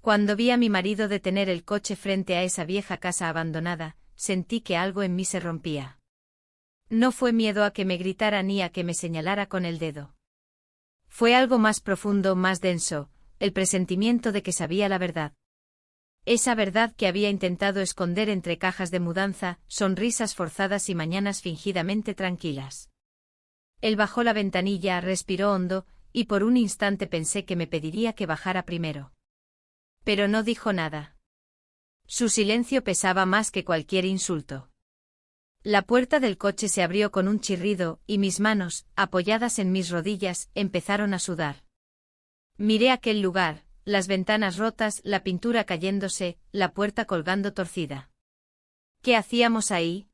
Cuando vi a mi marido detener el coche frente a esa vieja casa abandonada, sentí que algo en mí se rompía. No fue miedo a que me gritara ni a que me señalara con el dedo. Fue algo más profundo, más denso, el presentimiento de que sabía la verdad. Esa verdad que había intentado esconder entre cajas de mudanza, sonrisas forzadas y mañanas fingidamente tranquilas. Él bajó la ventanilla, respiró hondo, y por un instante pensé que me pediría que bajara primero. Pero no dijo nada. Su silencio pesaba más que cualquier insulto. La puerta del coche se abrió con un chirrido, y mis manos, apoyadas en mis rodillas, empezaron a sudar. Miré aquel lugar, las ventanas rotas, la pintura cayéndose, la puerta colgando torcida. ¿Qué hacíamos ahí?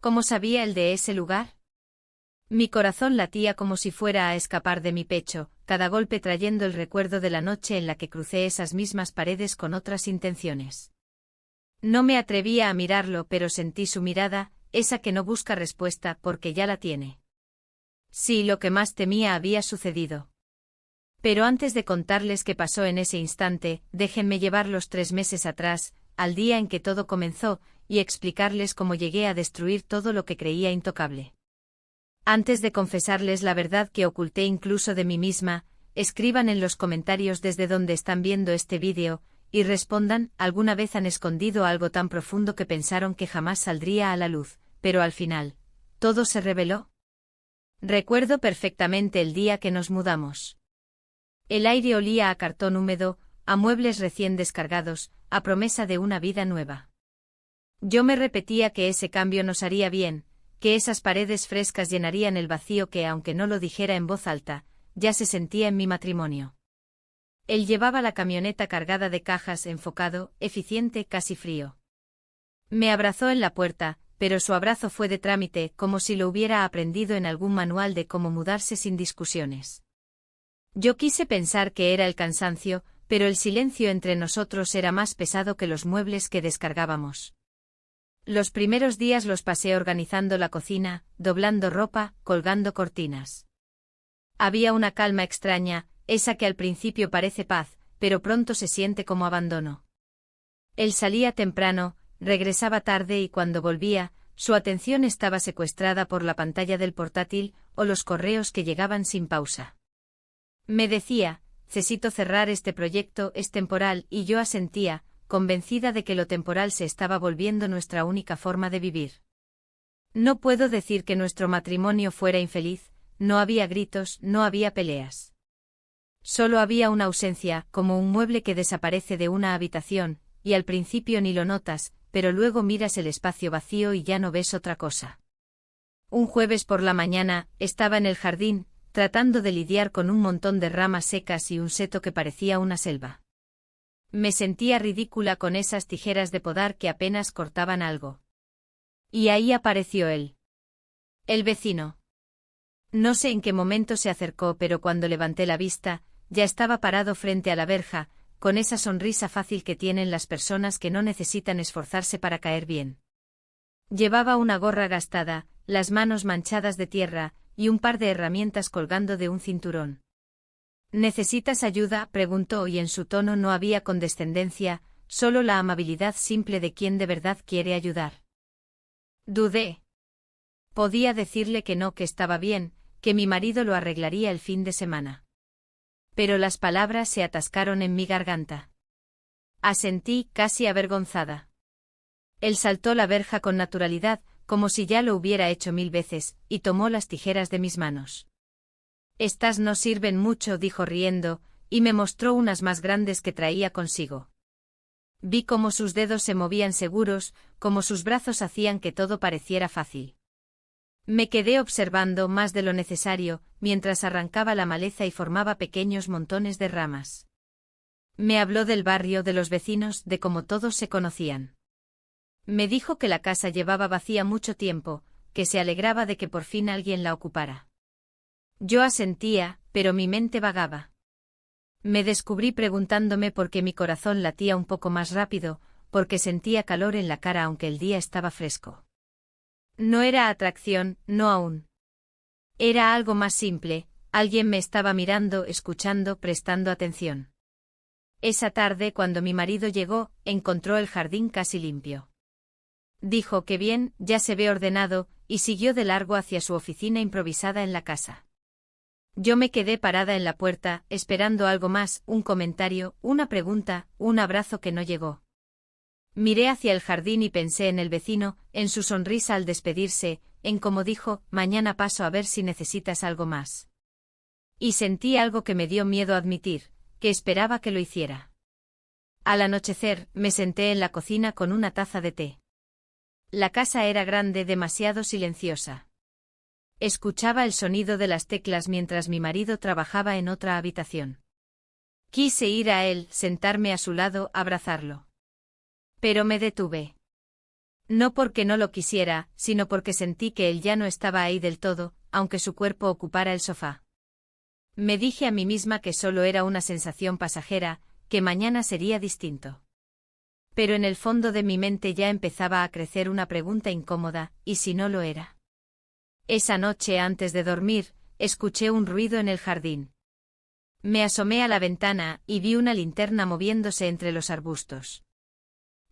¿Cómo sabía él de ese lugar? Mi corazón latía como si fuera a escapar de mi pecho, cada golpe trayendo el recuerdo de la noche en la que crucé esas mismas paredes con otras intenciones. No me atrevía a mirarlo, pero sentí su mirada, esa que no busca respuesta porque ya la tiene. Sí, lo que más temía había sucedido. Pero antes de contarles qué pasó en ese instante, déjenme llevarlos 3 meses atrás, al día en que todo comenzó, y explicarles cómo llegué a destruir todo lo que creía intocable. Antes de confesarles la verdad que oculté incluso de mí misma, escriban en los comentarios desde donde están viendo este vídeo, y respondan, ¿alguna vez han escondido algo tan profundo que pensaron que jamás saldría a la luz, pero al final, todo se reveló? Recuerdo perfectamente el día que nos mudamos. El aire olía a cartón húmedo, a muebles recién descargados, a promesa de una vida nueva. Yo me repetía que ese cambio nos haría bien, que esas paredes frescas llenarían el vacío que, aunque no lo dijera en voz alta, ya se sentía en mi matrimonio. Él llevaba la camioneta cargada de cajas, enfocado, eficiente, casi frío. Me abrazó en la puerta, pero su abrazo fue de trámite, como si lo hubiera aprendido en algún manual de cómo mudarse sin discusiones. Yo quise pensar que era el cansancio, pero el silencio entre nosotros era más pesado que los muebles que descargábamos. Los primeros días los pasé organizando la cocina, doblando ropa, colgando cortinas. Había una calma extraña, esa que al principio parece paz, pero pronto se siente como abandono. Él salía temprano, regresaba tarde y cuando volvía, su atención estaba secuestrada por la pantalla del portátil o los correos que llegaban sin pausa. Me decía, necesito cerrar este proyecto, es temporal, y yo asentía, convencida de que lo temporal se estaba volviendo nuestra única forma de vivir. No puedo decir que nuestro matrimonio fuera infeliz, no había gritos, no había peleas. Solo había una ausencia, como un mueble que desaparece de una habitación, y al principio ni lo notas, pero luego miras el espacio vacío y ya no ves otra cosa. Un jueves por la mañana, estaba en el jardín, tratando de lidiar con un montón de ramas secas y un seto que parecía una selva. Me sentía ridícula con esas tijeras de podar que apenas cortaban algo. Y ahí apareció él. El vecino. No sé en qué momento se acercó, pero cuando levanté la vista, ya estaba parado frente a la verja, con esa sonrisa fácil que tienen las personas que no necesitan esforzarse para caer bien. Llevaba una gorra gastada, las manos manchadas de tierra, y un par de herramientas colgando de un cinturón. ¿Necesitas ayuda?, preguntó, y en su tono no había condescendencia, solo la amabilidad simple de quien de verdad quiere ayudar. Dudé. Podía decirle que no, que estaba bien, que mi marido lo arreglaría el fin de semana. Pero las palabras se atascaron en mi garganta. Asentí, casi avergonzada. Él saltó la verja con naturalidad, como si ya lo hubiera hecho 1000 veces, y tomó las tijeras de mis manos. Estas no sirven mucho, dijo riendo, y me mostró unas más grandes que traía consigo. Vi cómo sus dedos se movían seguros, cómo sus brazos hacían que todo pareciera fácil. Me quedé observando más de lo necesario, mientras arrancaba la maleza y formaba pequeños montones de ramas. Me habló del barrio, de los vecinos, de cómo todos se conocían. Me dijo que la casa llevaba vacía mucho tiempo, que se alegraba de que por fin alguien la ocupara. Yo asentía, pero mi mente vagaba. Me descubrí preguntándome por qué mi corazón latía un poco más rápido, porque sentía calor en la cara aunque el día estaba fresco. No era atracción, no aún. Era algo más simple, alguien me estaba mirando, escuchando, prestando atención. Esa tarde, cuando mi marido llegó, encontró el jardín casi limpio. Dijo que bien, ya se ve ordenado, y siguió de largo hacia su oficina improvisada en la casa. Yo me quedé parada en la puerta, esperando algo más, un comentario, una pregunta, un abrazo que no llegó. Miré hacia el jardín y pensé en el vecino, en su sonrisa al despedirse, en cómo dijo, mañana paso a ver si necesitas algo más. Y sentí algo que me dio miedo admitir, que esperaba que lo hiciera. Al anochecer, me senté en la cocina con una taza de té. La casa era grande, demasiado silenciosa. Escuchaba el sonido de las teclas mientras mi marido trabajaba en otra habitación. Quise ir a él, sentarme a su lado, abrazarlo. Pero me detuve. No porque no lo quisiera, sino porque sentí que él ya no estaba ahí del todo, aunque su cuerpo ocupara el sofá. Me dije a mí misma que solo era una sensación pasajera, que mañana sería distinto. Pero en el fondo de mi mente ya empezaba a crecer una pregunta incómoda, ¿y si no lo era? Esa noche antes de dormir, escuché un ruido en el jardín. Me asomé a la ventana y vi una linterna moviéndose entre los arbustos.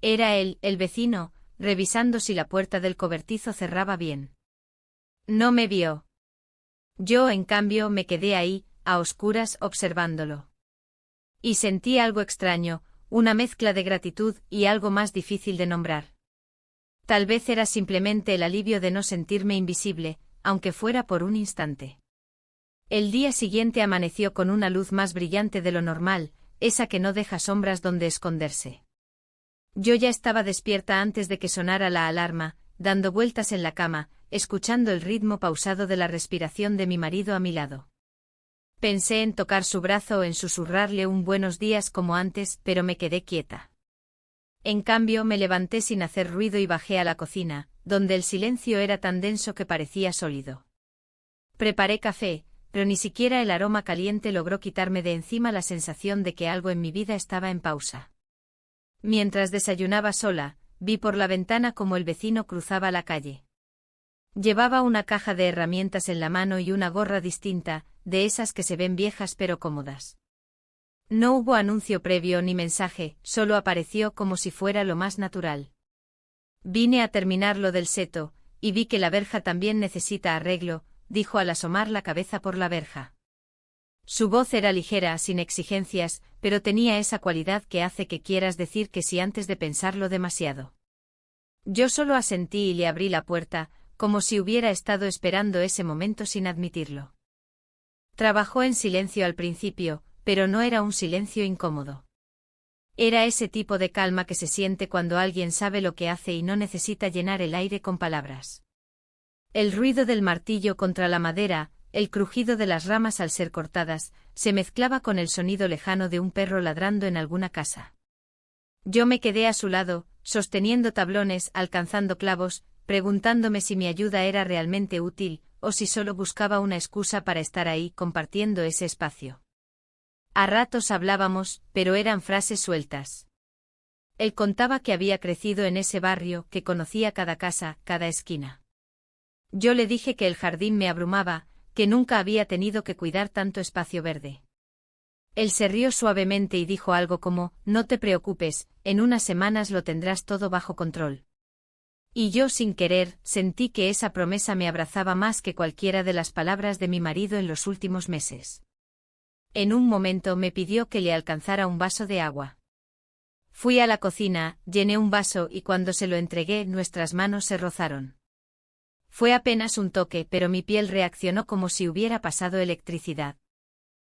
Era él, el vecino, revisando si la puerta del cobertizo cerraba bien. No me vio. Yo, en cambio, me quedé ahí, a oscuras, observándolo. Y sentí algo extraño, una mezcla de gratitud y algo más difícil de nombrar. Tal vez era simplemente el alivio de no sentirme invisible, aunque fuera por un instante. El día siguiente amaneció con una luz más brillante de lo normal, esa que no deja sombras donde esconderse. Yo ya estaba despierta antes de que sonara la alarma, dando vueltas en la cama, escuchando el ritmo pausado de la respiración de mi marido a mi lado. Pensé en tocar su brazo o en susurrarle un buenos días como antes, pero me quedé quieta. En cambio, me levanté sin hacer ruido y bajé a la cocina, donde el silencio era tan denso que parecía sólido. Preparé café, pero ni siquiera el aroma caliente logró quitarme de encima la sensación de que algo en mi vida estaba en pausa. Mientras desayunaba sola, vi por la ventana cómo el vecino cruzaba la calle. Llevaba una caja de herramientas en la mano y una gorra distinta, de esas que se ven viejas pero cómodas. No hubo anuncio previo ni mensaje, solo apareció como si fuera lo más natural. Vine a terminar lo del seto, y vi que la verja también necesita arreglo, dijo al asomar la cabeza por la verja. Su voz era ligera, sin exigencias, pero tenía esa cualidad que hace que quieras decir que sí antes de pensarlo demasiado. Yo solo asentí y le abrí la puerta, como si hubiera estado esperando ese momento sin admitirlo. Trabajó en silencio al principio, pero no era un silencio incómodo. Era ese tipo de calma que se siente cuando alguien sabe lo que hace y no necesita llenar el aire con palabras. El ruido del martillo contra la madera, el crujido de las ramas al ser cortadas, se mezclaba con el sonido lejano de un perro ladrando en alguna casa. Yo me quedé a su lado, sosteniendo tablones, alcanzando clavos, preguntándome si mi ayuda era realmente útil, o si solo buscaba una excusa para estar ahí compartiendo ese espacio. A ratos hablábamos, pero eran frases sueltas. Él contaba que había crecido en ese barrio, que conocía cada casa, cada esquina. Yo le dije que el jardín me abrumaba, que nunca había tenido que cuidar tanto espacio verde. Él se rió suavemente y dijo algo como, no te preocupes, en unas semanas lo tendrás todo bajo control. Y yo sin querer, sentí que esa promesa me abrazaba más que cualquiera de las palabras de mi marido en los últimos meses. En un momento me pidió que le alcanzara un vaso de agua. Fui a la cocina, llené un vaso y cuando se lo entregué nuestras manos se rozaron. Fue apenas un toque, pero mi piel reaccionó como si hubiera pasado electricidad.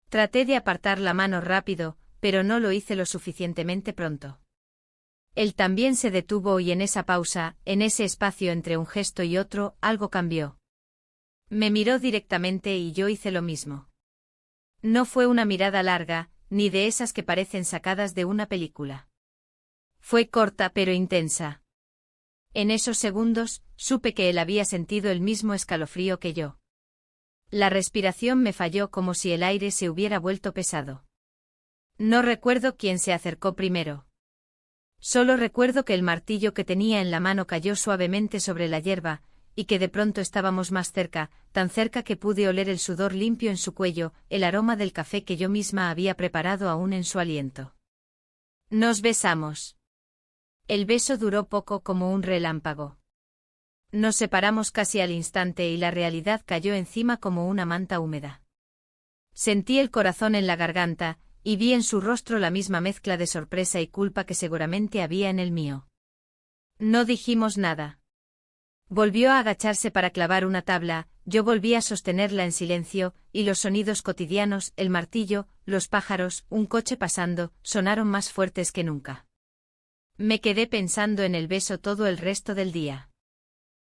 Traté de apartar la mano rápido, pero no lo hice lo suficientemente pronto. Él también se detuvo y en esa pausa, en ese espacio entre un gesto y otro, algo cambió. Me miró directamente y yo hice lo mismo. No fue una mirada larga, ni de esas que parecen sacadas de una película. Fue corta pero intensa. En esos segundos, supe que él había sentido el mismo escalofrío que yo. La respiración me falló como si el aire se hubiera vuelto pesado. No recuerdo quién se acercó primero. Solo recuerdo que el martillo que tenía en la mano cayó suavemente sobre la hierba, y que de pronto estábamos más cerca, tan cerca que pude oler el sudor limpio en su cuello, el aroma del café que yo misma había preparado aún en su aliento. Nos besamos. El beso duró poco, como un relámpago. Nos separamos casi al instante y la realidad cayó encima como una manta húmeda. Sentí el corazón en la garganta, y vi en su rostro la misma mezcla de sorpresa y culpa que seguramente había en el mío. No dijimos nada. Volvió a agacharse para clavar una tabla, yo volví a sostenerla en silencio, y los sonidos cotidianos, el martillo, los pájaros, un coche pasando, sonaron más fuertes que nunca. Me quedé pensando en el beso todo el resto del día.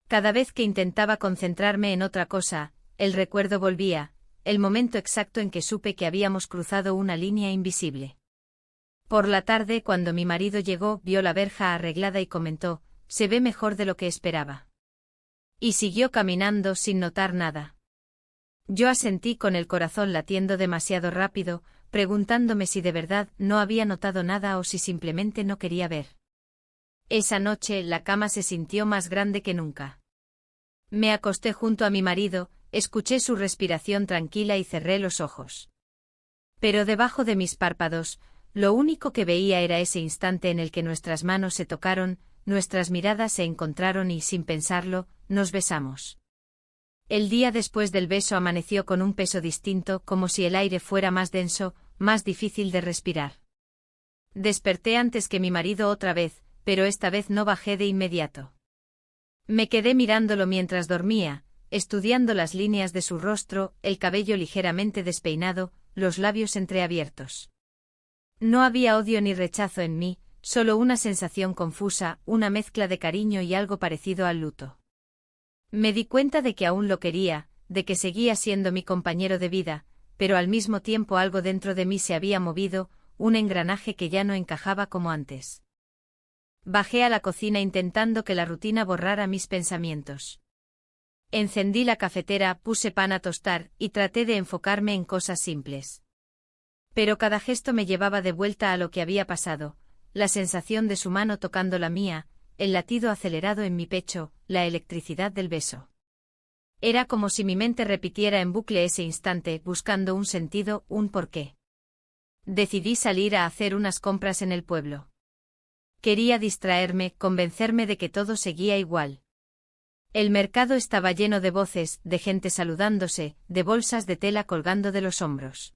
Cada vez que intentaba concentrarme en otra cosa, el recuerdo volvía, el momento exacto en que supe que habíamos cruzado una línea invisible. Por la tarde, cuando mi marido llegó, vio la verja arreglada y comentó: «Se ve mejor de lo que esperaba». Y siguió caminando sin notar nada. Yo asentí con el corazón latiendo demasiado rápido, preguntándome si de verdad no había notado nada o si simplemente no quería ver. Esa noche la cama se sintió más grande que nunca. Me acosté junto a mi marido, escuché su respiración tranquila y cerré los ojos. Pero debajo de mis párpados, lo único que veía era ese instante en el que nuestras manos se tocaron, nuestras miradas se encontraron y, sin pensarlo, nos besamos. El día después del beso amaneció con un peso distinto, como si el aire fuera más denso, más difícil de respirar. Desperté antes que mi marido otra vez, pero esta vez no bajé de inmediato. Me quedé mirándolo mientras dormía, estudiando las líneas de su rostro, el cabello ligeramente despeinado, los labios entreabiertos. No había odio ni rechazo en mí, solo una sensación confusa, una mezcla de cariño y algo parecido al luto. Me di cuenta de que aún lo quería, de que seguía siendo mi compañero de vida, pero al mismo tiempo algo dentro de mí se había movido, un engranaje que ya no encajaba como antes. Bajé a la cocina intentando que la rutina borrara mis pensamientos. Encendí la cafetera, puse pan a tostar, y traté de enfocarme en cosas simples. Pero cada gesto me llevaba de vuelta a lo que había pasado, la sensación de su mano tocando la mía, el latido acelerado en mi pecho, la electricidad del beso. Era como si mi mente repitiera en bucle ese instante, buscando un sentido, un porqué. Decidí salir a hacer unas compras en el pueblo. Quería distraerme, convencerme de que todo seguía igual. El mercado estaba lleno de voces, de gente saludándose, de bolsas de tela colgando de los hombros.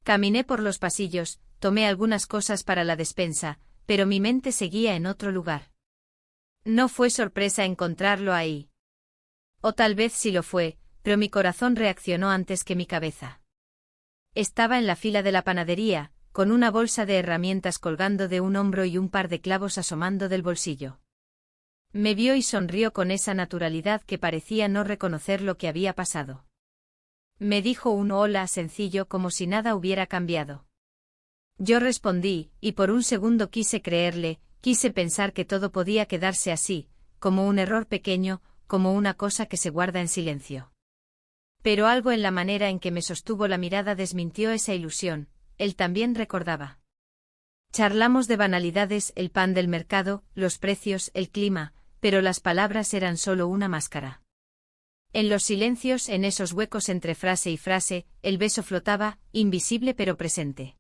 Caminé por los pasillos, tomé algunas cosas para la despensa, pero mi mente seguía en otro lugar. No fue sorpresa encontrarlo ahí. O tal vez sí lo fue, pero mi corazón reaccionó antes que mi cabeza. Estaba en la fila de la panadería, con una bolsa de herramientas colgando de un hombro y un par de clavos asomando del bolsillo. Me vio y sonrió con esa naturalidad que parecía no reconocer lo que había pasado. Me dijo un hola sencillo como si nada hubiera cambiado. Yo respondí, y por un segundo quise creerle, quise pensar que todo podía quedarse así, como un error pequeño, como una cosa que se guarda en silencio. Pero algo en la manera en que me sostuvo la mirada desmintió esa ilusión, él también recordaba. Charlamos de banalidades, el pan del mercado, los precios, el clima, pero las palabras eran solo una máscara. En los silencios, en esos huecos entre frase y frase, el beso flotaba, invisible pero presente.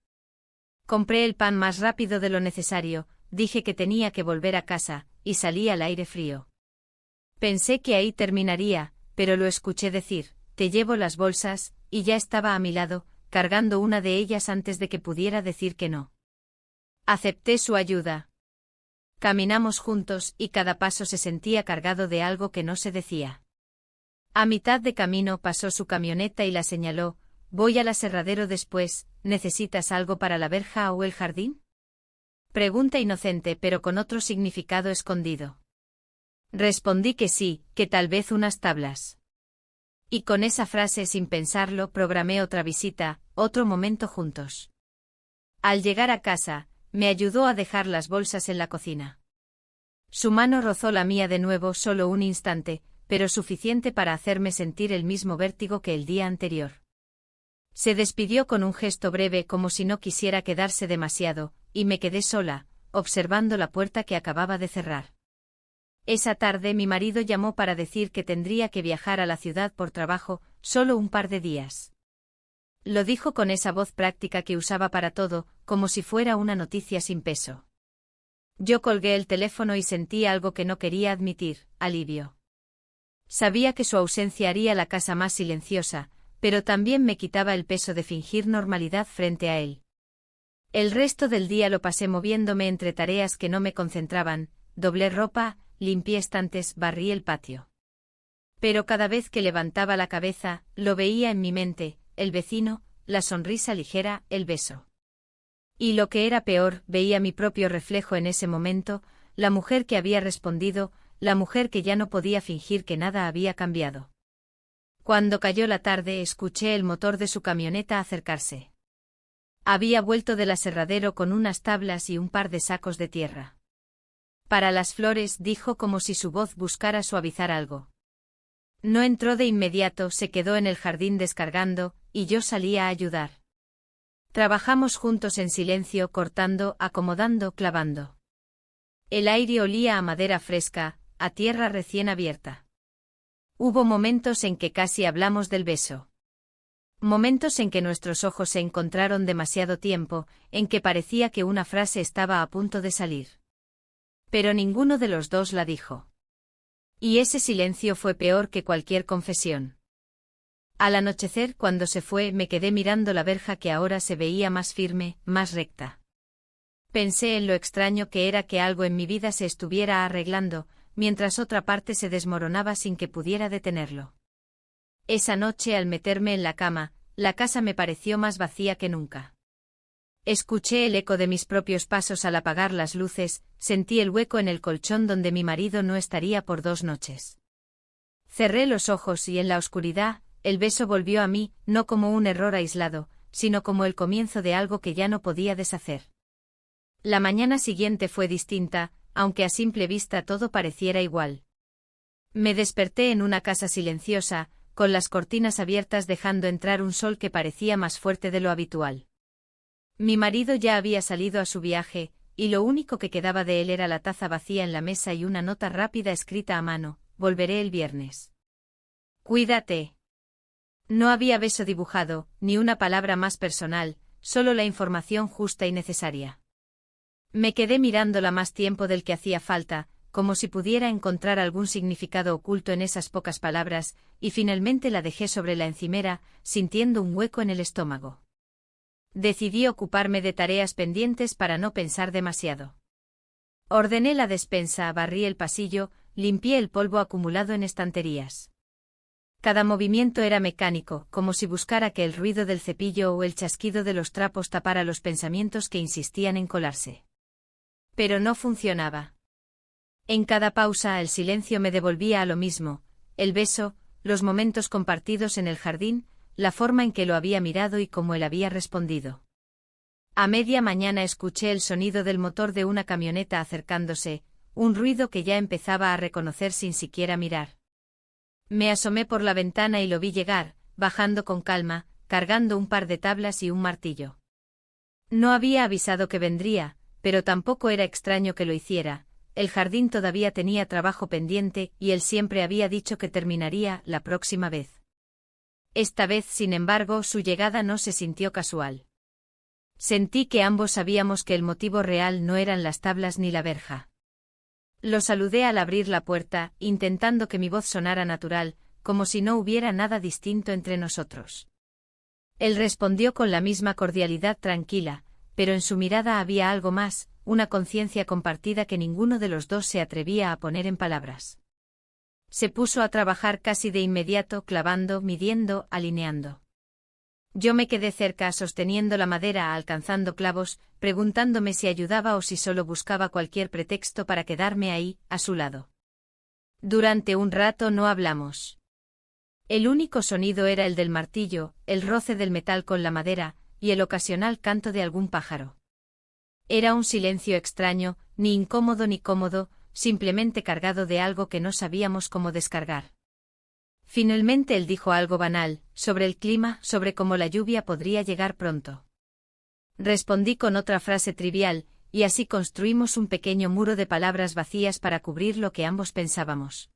Compré el pan más rápido de lo necesario, dije que tenía que volver a casa, y salí al aire frío. Pensé que ahí terminaría, pero lo escuché decir: «Te llevo las bolsas», y ya estaba a mi lado, cargando una de ellas antes de que pudiera decir que no. Acepté su ayuda. Caminamos juntos y cada paso se sentía cargado de algo que no se decía. A mitad de camino pasó su camioneta y la señaló: «Voy al aserradero después, ¿necesitas algo para la verja o el jardín?». Pregunta inocente pero con otro significado escondido. Respondí que sí, que tal vez unas tablas. Y con esa frase, sin pensarlo, programé otra visita, otro momento juntos. Al llegar a casa, me ayudó a dejar las bolsas en la cocina. Su mano rozó la mía de nuevo, solo un instante, pero suficiente para hacerme sentir el mismo vértigo que el día anterior. Se despidió con un gesto breve como si no quisiera quedarse demasiado, y me quedé sola, observando la puerta que acababa de cerrar. Esa tarde mi marido llamó para decir que tendría que viajar a la ciudad por trabajo, solo un par de días. Lo dijo con esa voz práctica que usaba para todo, como si fuera una noticia sin peso. Yo colgué el teléfono y sentí algo que no quería admitir, alivio. Sabía que su ausencia haría la casa más silenciosa, pero también me quitaba el peso de fingir normalidad frente a él. El resto del día lo pasé moviéndome entre tareas que no me concentraban, doblé ropa, limpié estantes, barrí el patio. Pero cada vez que levantaba la cabeza, lo veía en mi mente, el vecino, la sonrisa ligera, el beso. Y lo que era peor, veía mi propio reflejo en ese momento, la mujer que había respondido, la mujer que ya no podía fingir que nada había cambiado. Cuando cayó la tarde, escuché el motor de su camioneta acercarse. Había vuelto del aserradero con unas tablas y un par de sacos de tierra. Para las flores, dijo como si su voz buscara suavizar algo. No entró de inmediato, se quedó en el jardín descargando, y yo salí a ayudar. Trabajamos juntos en silencio, cortando, acomodando, clavando. El aire olía a madera fresca, a tierra recién abierta. Hubo momentos en que casi hablamos del beso. Momentos en que nuestros ojos se encontraron demasiado tiempo, en que parecía que una frase estaba a punto de salir. Pero ninguno de los dos la dijo. Y ese silencio fue peor que cualquier confesión. Al anochecer, cuando se fue, me quedé mirando la verja que ahora se veía más firme, más recta. Pensé en lo extraño que era que algo en mi vida se estuviera arreglando, mientras otra parte se desmoronaba sin que pudiera detenerlo. Esa noche, al meterme en la cama, la casa me pareció más vacía que nunca. Escuché el eco de mis propios pasos al apagar las luces, sentí el hueco en el colchón donde mi marido no estaría por 2 noches. Cerré los ojos y en la oscuridad, el beso volvió a mí, no como un error aislado, sino como el comienzo de algo que ya no podía deshacer. La mañana siguiente fue distinta, aunque a simple vista todo pareciera igual. Me desperté en una casa silenciosa, con las cortinas abiertas dejando entrar un sol que parecía más fuerte de lo habitual. Mi marido ya había salido a su viaje, y lo único que quedaba de él era la taza vacía en la mesa y una nota rápida escrita a mano: volveré el viernes. Cuídate. No había beso dibujado, ni una palabra más personal, solo la información justa y necesaria. Me quedé mirándola más tiempo del que hacía falta, como si pudiera encontrar algún significado oculto en esas pocas palabras, y finalmente la dejé sobre la encimera, sintiendo un hueco en el estómago. Decidí ocuparme de tareas pendientes para no pensar demasiado. Ordené la despensa, barrí el pasillo, limpié el polvo acumulado en estanterías. Cada movimiento era mecánico, como si buscara que el ruido del cepillo o el chasquido de los trapos tapara los pensamientos que insistían en colarse. Pero no funcionaba. En cada pausa el silencio me devolvía a lo mismo, el beso, los momentos compartidos en el jardín, la forma en que lo había mirado y cómo él había respondido. A media mañana escuché el sonido del motor de una camioneta acercándose, un ruido que ya empezaba a reconocer sin siquiera mirar. Me asomé por la ventana y lo vi llegar, bajando con calma, cargando un par de tablas y un martillo. No había avisado que vendría, pero tampoco era extraño que lo hiciera. El jardín todavía tenía trabajo pendiente y él siempre había dicho que terminaría la próxima vez. Esta vez, sin embargo, su llegada no se sintió casual. Sentí que ambos sabíamos que el motivo real no eran las tablas ni la verja. Lo saludé al abrir la puerta, intentando que mi voz sonara natural, como si no hubiera nada distinto entre nosotros. Él respondió con la misma cordialidad tranquila, pero en su mirada había algo más, una conciencia compartida que ninguno de los dos se atrevía a poner en palabras. Se puso a trabajar casi de inmediato, clavando, midiendo, alineando. Yo me quedé cerca sosteniendo la madera, alcanzando clavos, preguntándome si ayudaba o si solo buscaba cualquier pretexto para quedarme ahí, a su lado. Durante un rato no hablamos. El único sonido era el del martillo, el roce del metal con la madera, y el ocasional canto de algún pájaro. Era un silencio extraño, ni incómodo ni cómodo, simplemente cargado de algo que no sabíamos cómo descargar. Finalmente él dijo algo banal, sobre el clima, sobre cómo la lluvia podría llegar pronto. Respondí con otra frase trivial, y así construimos un pequeño muro de palabras vacías para cubrir lo que ambos pensábamos.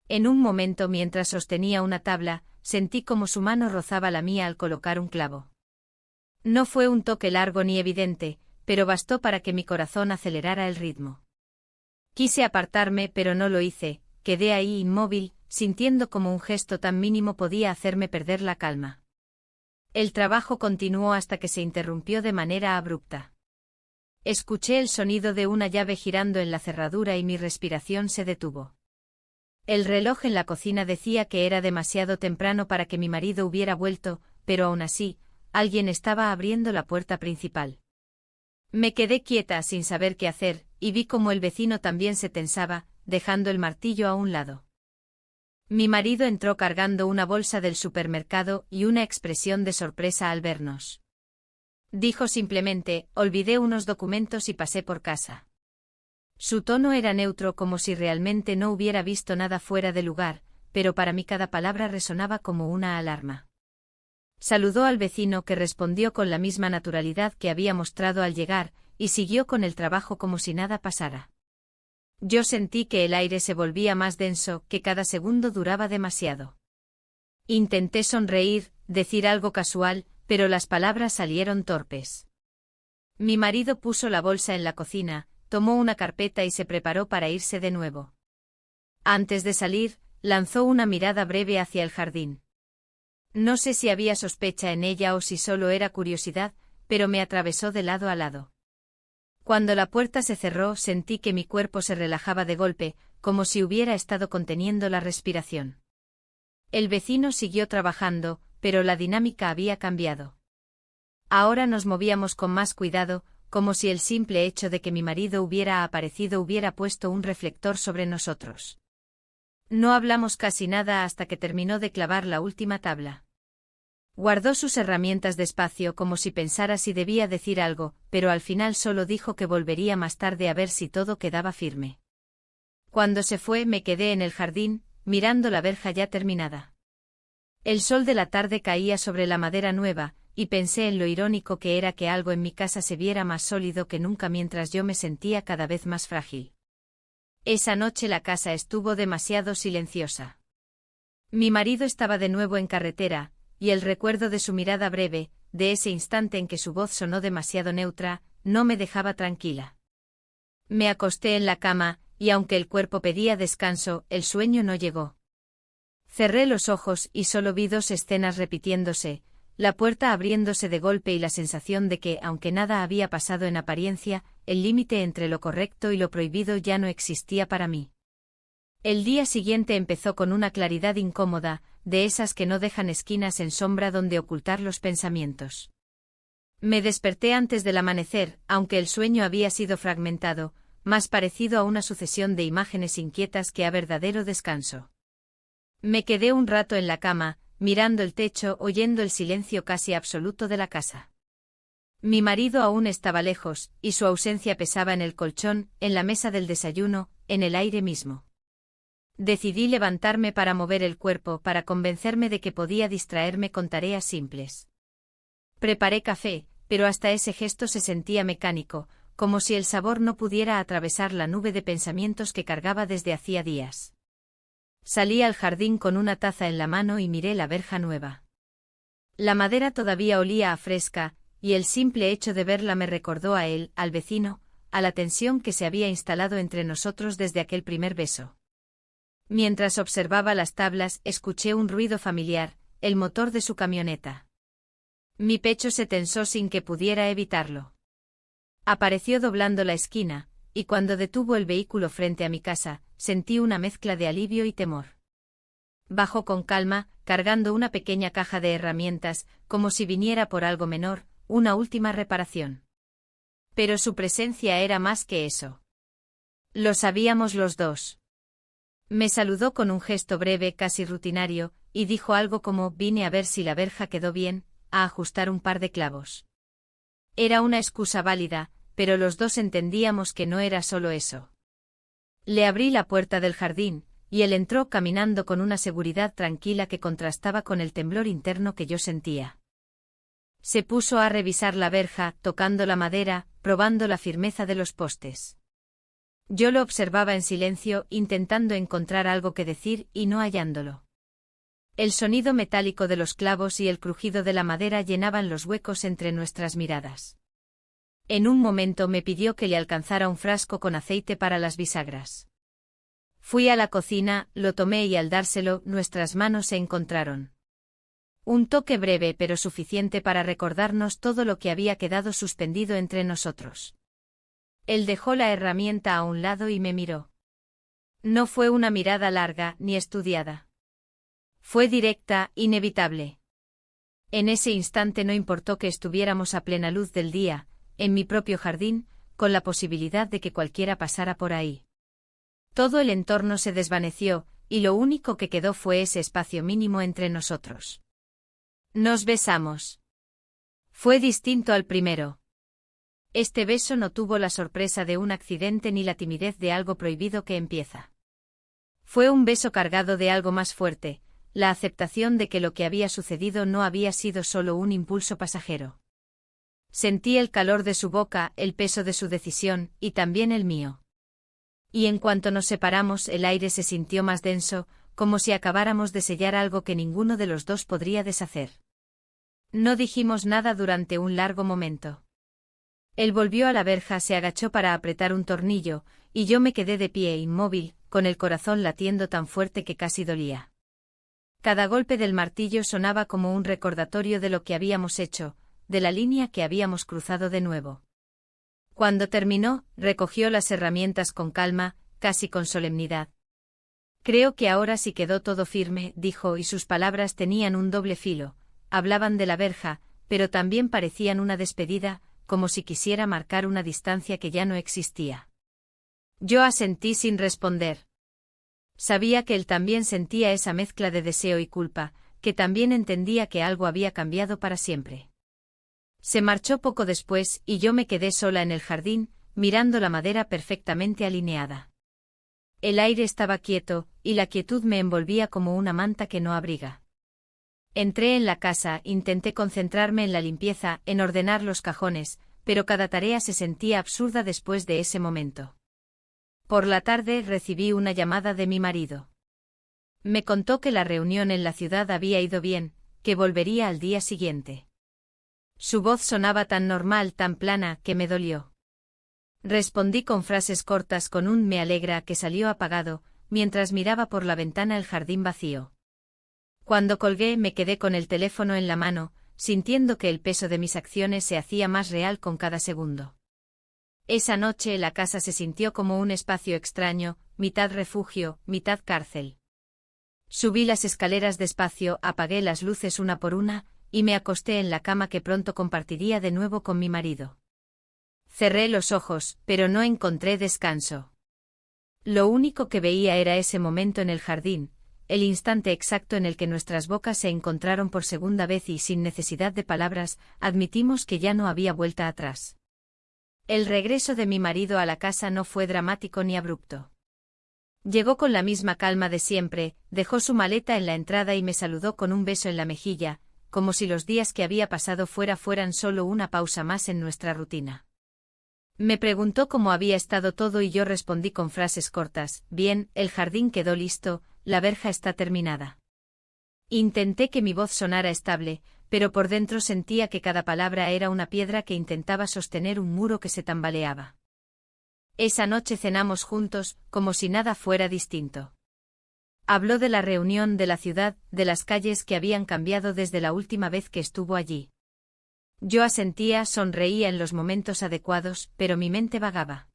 En un momento, mientras sostenía una tabla, sentí como su mano rozaba la mía al colocar un clavo. No fue un toque largo ni evidente, pero bastó para que mi corazón acelerara el ritmo. Quise apartarme, pero no lo hice, quedé ahí inmóvil, sintiendo como un gesto tan mínimo podía hacerme perder la calma. El trabajo continuó hasta que se interrumpió de manera abrupta. Escuché el sonido de una llave girando en la cerradura y mi respiración se detuvo. El reloj en la cocina decía que era demasiado temprano para que mi marido hubiera vuelto, pero aún así, alguien estaba abriendo la puerta principal. Me quedé quieta sin saber qué hacer, y vi cómo el vecino también se tensaba, dejando el martillo a un lado. Mi marido entró cargando una bolsa del supermercado y una expresión de sorpresa al vernos. Dijo simplemente, olvidé unos documentos y pasé por casa. Su tono era neutro, como si realmente no hubiera visto nada fuera de lugar, pero para mí cada palabra resonaba como una alarma. Saludó al vecino, que respondió con la misma naturalidad que había mostrado al llegar, y siguió con el trabajo como si nada pasara. Yo sentí que el aire se volvía más denso, que cada segundo duraba demasiado. Intenté sonreír, decir algo casual, pero las palabras salieron torpes. Mi marido puso la bolsa en la cocina, tomó una carpeta y se preparó para irse de nuevo. Antes de salir, lanzó una mirada breve hacia el jardín. No sé si había sospecha en ella o si solo era curiosidad, pero me atravesó de lado a lado. Cuando la puerta se cerró, sentí que mi cuerpo se relajaba de golpe, como si hubiera estado conteniendo la respiración. El vecino siguió trabajando, pero la dinámica había cambiado. Ahora nos movíamos con más cuidado, como si el simple hecho de que mi marido hubiera aparecido hubiera puesto un reflector sobre nosotros. No hablamos casi nada hasta que terminó de clavar la última tabla. Guardó sus herramientas despacio, como si pensara si debía decir algo, pero al final solo dijo que volvería más tarde a ver si todo quedaba firme. Cuando se fue, me quedé en el jardín, mirando la verja ya terminada. El sol de la tarde caía sobre la madera nueva, y pensé en lo irónico que era que algo en mi casa se viera más sólido que nunca mientras yo me sentía cada vez más frágil. Esa noche la casa estuvo demasiado silenciosa. Mi marido estaba de nuevo en carretera, y el recuerdo de su mirada breve, de ese instante en que su voz sonó demasiado neutra, no me dejaba tranquila. Me acosté en la cama, y aunque el cuerpo pedía descanso, el sueño no llegó. Cerré los ojos y solo vi dos escenas repitiéndose, la puerta abriéndose de golpe y la sensación de que, aunque nada había pasado en apariencia, el límite entre lo correcto y lo prohibido ya no existía para mí. El día siguiente empezó con una claridad incómoda, de esas que no dejan esquinas en sombra donde ocultar los pensamientos. Me desperté antes del amanecer, aunque el sueño había sido fragmentado, más parecido a una sucesión de imágenes inquietas que a verdadero descanso. Me quedé un rato en la cama, mirando el techo, oyendo el silencio casi absoluto de la casa. Mi marido aún estaba lejos, y su ausencia pesaba en el colchón, en la mesa del desayuno, en el aire mismo. Decidí levantarme para mover el cuerpo, para convencerme de que podía distraerme con tareas simples. Preparé café, pero hasta ese gesto se sentía mecánico, como si el sabor no pudiera atravesar la nube de pensamientos que cargaba desde hacía días. Salí al jardín con una taza en la mano y miré la verja nueva. La madera todavía olía a fresca, y el simple hecho de verla me recordó a él, al vecino, a la tensión que se había instalado entre nosotros desde aquel primer beso. Mientras observaba las tablas, escuché un ruido familiar, el motor de su camioneta. Mi pecho se tensó sin que pudiera evitarlo. Apareció doblando la esquina, y cuando detuvo el vehículo frente a mi casa, sentí una mezcla de alivio y temor. Bajó con calma, cargando una pequeña caja de herramientas, como si viniera por algo menor, una última reparación. Pero su presencia era más que eso. Lo sabíamos los dos. Me saludó con un gesto breve, casi rutinario, y dijo algo como: vine a ver si la verja quedó bien, a ajustar un par de clavos. Era una excusa válida, pero los dos entendíamos que no era solo eso. Le abrí la puerta del jardín, y él entró caminando con una seguridad tranquila que contrastaba con el temblor interno que yo sentía. Se puso a revisar la verja, tocando la madera, probando la firmeza de los postes. Yo lo observaba en silencio, intentando encontrar algo que decir y no hallándolo. El sonido metálico de los clavos y el crujido de la madera llenaban los huecos entre nuestras miradas. En un momento me pidió que le alcanzara un frasco con aceite para las bisagras. Fui a la cocina, lo tomé y al dárselo, nuestras manos se encontraron. Un toque breve pero suficiente para recordarnos todo lo que había quedado suspendido entre nosotros. Él dejó la herramienta a un lado y me miró. No fue una mirada larga ni estudiada. Fue directa, inevitable. En ese instante no importó que estuviéramos a plena luz del día, en mi propio jardín, con la posibilidad de que cualquiera pasara por ahí. Todo el entorno se desvaneció, y lo único que quedó fue ese espacio mínimo entre nosotros. Nos besamos. Fue distinto al primero. Este beso no tuvo la sorpresa de un accidente ni la timidez de algo prohibido que empieza. Fue un beso cargado de algo más fuerte, la aceptación de que lo que había sucedido no había sido solo un impulso pasajero. Sentí el calor de su boca, el peso de su decisión, y también el mío. Y en cuanto nos separamos, el aire se sintió más denso, como si acabáramos de sellar algo que ninguno de los dos podría deshacer. No dijimos nada durante un largo momento. Él volvió a la verja, se agachó para apretar un tornillo, y yo me quedé de pie inmóvil, con el corazón latiendo tan fuerte que casi dolía. Cada golpe del martillo sonaba como un recordatorio de lo que habíamos hecho, de la línea que habíamos cruzado de nuevo. Cuando terminó, recogió las herramientas con calma, casi con solemnidad. Creo que ahora sí quedó todo firme, dijo, y sus palabras tenían un doble filo, hablaban de la verja, pero también parecían una despedida, como si quisiera marcar una distancia que ya no existía. Yo asentí sin responder. Sabía que él también sentía esa mezcla de deseo y culpa, que también entendía que algo había cambiado para siempre. Se marchó poco después y yo me quedé sola en el jardín, mirando la madera perfectamente alineada. El aire estaba quieto, y la quietud me envolvía como una manta que no abriga. Entré en la casa, intenté concentrarme en la limpieza, en ordenar los cajones, pero cada tarea se sentía absurda después de ese momento. Por la tarde recibí una llamada de mi marido. Me contó que la reunión en la ciudad había ido bien, que volvería al día siguiente. Su voz sonaba tan normal, tan plana, que me dolió. Respondí con frases cortas con un me alegra que salió apagado, mientras miraba por la ventana el jardín vacío. Cuando colgué me quedé con el teléfono en la mano, sintiendo que el peso de mis acciones se hacía más real con cada segundo. Esa noche la casa se sintió como un espacio extraño, mitad refugio, mitad cárcel. Subí las escaleras despacio, apagué las luces una por una, y me acosté en la cama que pronto compartiría de nuevo con mi marido. Cerré los ojos, pero no encontré descanso. Lo único que veía era ese momento en el jardín, el instante exacto en el que nuestras bocas se encontraron por segunda vez y sin necesidad de palabras, admitimos que ya no había vuelta atrás. El regreso de mi marido a la casa no fue dramático ni abrupto. Llegó con la misma calma de siempre, dejó su maleta en la entrada y me saludó con un beso en la mejilla, como si los días que había pasado fueran solo una pausa más en nuestra rutina. Me preguntó cómo había estado todo y yo respondí con frases cortas: bien, el jardín quedó listo, la verja está terminada. Intenté que mi voz sonara estable, pero por dentro sentía que cada palabra era una piedra que intentaba sostener un muro que se tambaleaba. Esa noche cenamos juntos, como si nada fuera distinto. Habló de la reunión, de la ciudad, de las calles que habían cambiado desde la última vez que estuvo allí. Yo asentía, sonreía en los momentos adecuados, pero mi mente vagaba.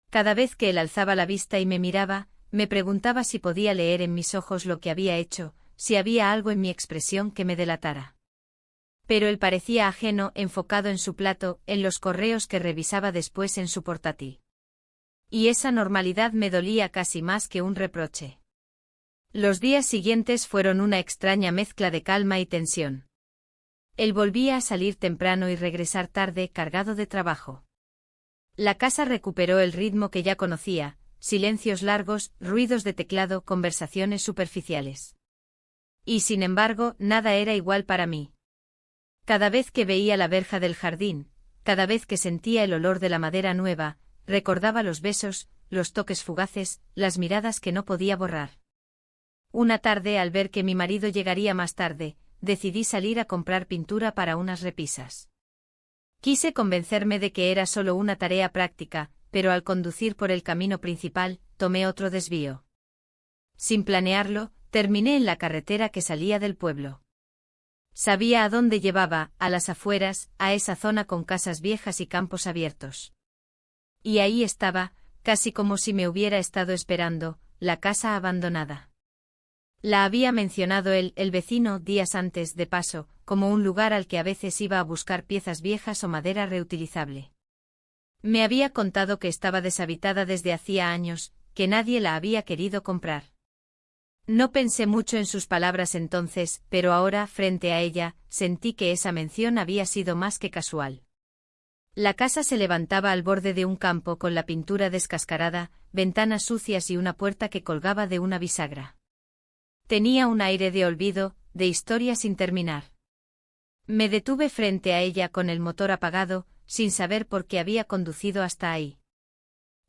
Cada vez que él alzaba la vista y me miraba, me preguntaba si podía leer en mis ojos lo que había hecho, si había algo en mi expresión que me delatara. Pero él parecía ajeno, enfocado en su plato, en los correos que revisaba después en su portátil. Y esa normalidad me dolía casi más que un reproche. Los días siguientes fueron una extraña mezcla de calma y tensión. Él volvía a salir temprano y regresar tarde, cargado de trabajo. La casa recuperó el ritmo que ya conocía, silencios largos, ruidos de teclado, conversaciones superficiales. Y sin embargo, nada era igual para mí. Cada vez que veía la verja del jardín, cada vez que sentía el olor de la madera nueva, recordaba los besos, los toques fugaces, las miradas que no podía borrar. Una tarde, al ver que mi marido llegaría más tarde, decidí salir a comprar pintura para unas repisas. Quise convencerme de que era solo una tarea práctica, pero al conducir por el camino principal, tomé otro desvío. Sin planearlo, terminé en la carretera que salía del pueblo. Sabía a dónde llevaba, a las afueras, a esa zona con casas viejas y campos abiertos. Y ahí estaba, casi como si me hubiera estado esperando, la casa abandonada. La había mencionado el vecino, días antes, de paso, como un lugar al que a veces iba a buscar piezas viejas o madera reutilizable. Me había contado que estaba deshabitada desde hacía años, que nadie la había querido comprar. No pensé mucho en sus palabras entonces, pero ahora, frente a ella, sentí que esa mención había sido más que casual. La casa se levantaba al borde de un campo con la pintura descascarada, ventanas sucias y una puerta que colgaba de una bisagra. Tenía un aire de olvido, de historia sin terminar. Me detuve frente a ella con el motor apagado, sin saber por qué había conducido hasta ahí.